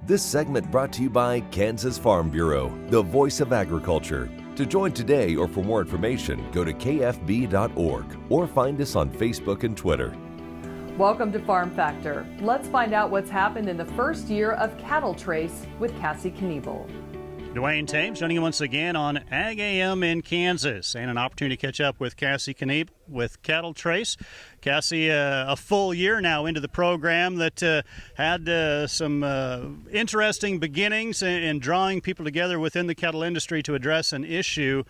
This segment brought to you by Kansas Farm Bureau, the voice of agriculture. To join today or for more information, go to kfb.org or find us on Facebook and Twitter. Welcome to Farm Factor. Let's find out what's happened in the first year of CattleTrace with Cassie Kniebel. Duane Toews joining you once again on Ag AM in Kansas, and an opportunity to catch up with Cassie Kniebel with CattleTrace. Cassie, a full year now into the program that had some interesting beginnings in drawing people together within the cattle industry to address an issue.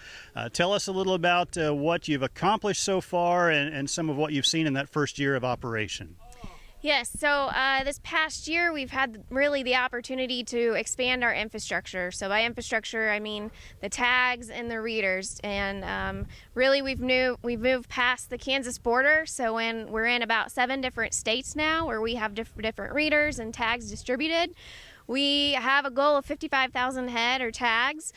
Tell us a little about what you've accomplished so far and some of what you've seen in that first year of operation. Yes, so this past year we've had really the opportunity to expand our infrastructure. So by infrastructure, I mean the tags and the readers. And really we've moved past the Kansas border. So when we're in about 7 different states now where we have different readers and tags distributed. We have a goal of 55,000 head or tags.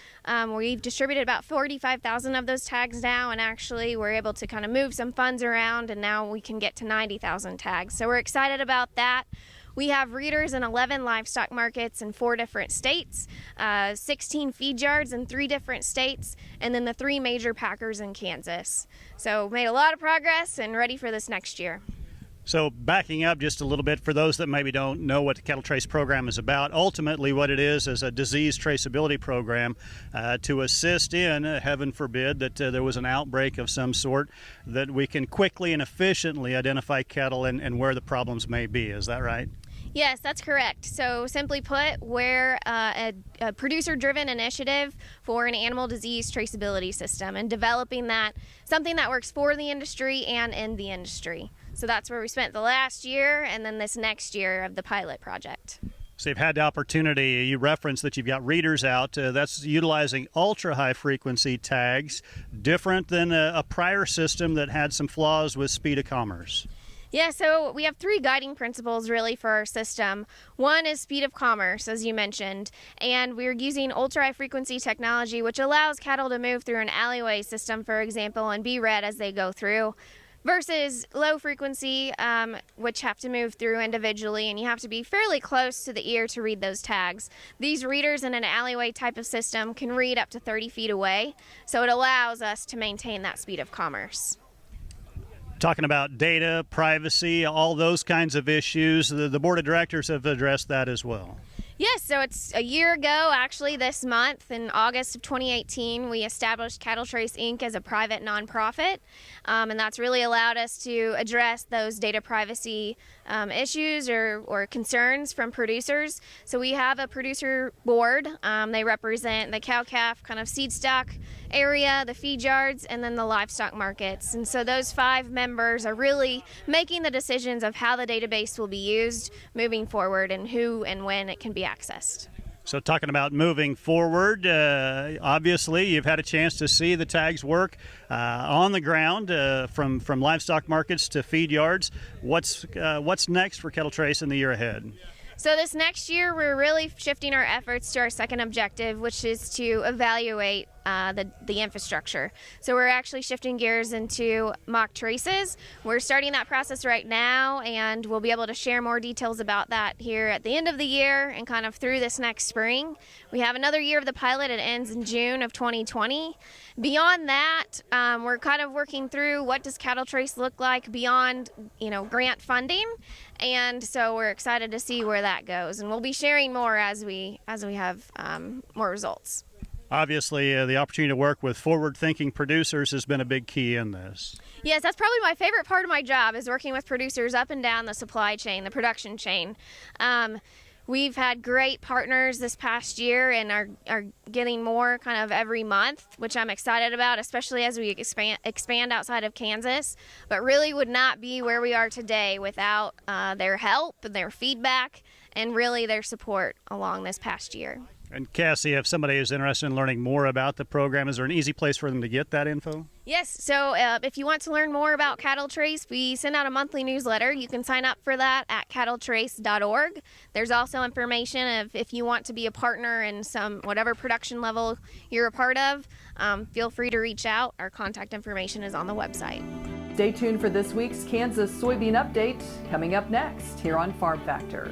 We've distributed about 45,000 of those tags now, and actually we're able to kind of move some funds around, and now we can get to 90,000 tags. So we're excited about that. We have readers in 11 livestock markets in 4 different states, 16 feed yards in 3 different states, and then the 3 major packers in Kansas. So made a lot of progress and ready for this next year. So backing up just a little bit, for those that maybe don't know what the CattleTrace program is about, ultimately what it is a disease traceability program to assist in, heaven forbid, that there was an outbreak of some sort, that we can quickly and efficiently identify cattle and where the problems may be. Is that right? Yes, that's correct. So simply put, we're a producer-driven initiative for an animal disease traceability system and developing that, something that works for the industry and in the industry. So that's where we spent the last year and then this next year of the pilot project. So you've had the opportunity, you referenced that you've got readers out, that's utilizing ultra-high frequency tags, different than a prior system that had some flaws with speed of commerce. Yeah, so we have 3 guiding principles really for our system. One is speed of commerce, as you mentioned, and we're using ultra-high frequency technology, which allows cattle to move through an alleyway system, for example, and be read as they go through, versus low frequency, which have to move through individually, and you have to be fairly close to the ear to read those tags. These readers in an alleyway type of system can read up to 30 feet away, so it allows us to maintain that speed of commerce. Talking about data, privacy, all those kinds of issues, the board of directors have addressed that as well. Yes, so it's a year ago, actually this month, in August of 2018, we established CattleTrace Inc. as a private nonprofit, and that's really allowed us to address those data privacy issues or concerns from producers. So we have a producer board. They represent the cow-calf kind of seed stock area, the feed yards, and then the livestock markets. And so those 5 members are really making the decisions of how the database will be used moving forward and who and when it can be accessed. So talking about moving forward, obviously you've had a chance to see the tags work on the ground from livestock markets to feed yards. What's next for CattleTrace in the year ahead? So this next year, we're really shifting our efforts to our second objective, which is to evaluate the infrastructure. So we're actually shifting gears into mock traces. We're starting that process right now, and we'll be able to share more details about that here at the end of the year and kind of through this next spring. We have another year of the pilot. It ends in June of 2020. Beyond that, we're kind of working through what does CattleTrace look like beyond, grant funding, and so we're excited to see where that goes. And we'll be sharing more as we have more results. Obviously, the opportunity to work with forward-thinking producers has been a big key in this. Yes, that's probably my favorite part of my job, is working with producers up and down the supply chain, the production chain. We've had great partners this past year and are getting more kind of every month, which I'm excited about, especially as we expand outside of Kansas, but really would not be where we are today without their help and their feedback and really their support along this past year. And Cassie, if somebody is interested in learning more about the program, is there an easy place for them to get that info? Yes, so if you want to learn more about CattleTrace, we send out a monthly newsletter. You can sign up for that at CattleTrace.org. There's also information if you want to be a partner in whatever production level you're a part of, feel free to reach out. Our contact information is on the website. Stay tuned for this week's Kansas Soybean Update coming up next here on Farm Factor.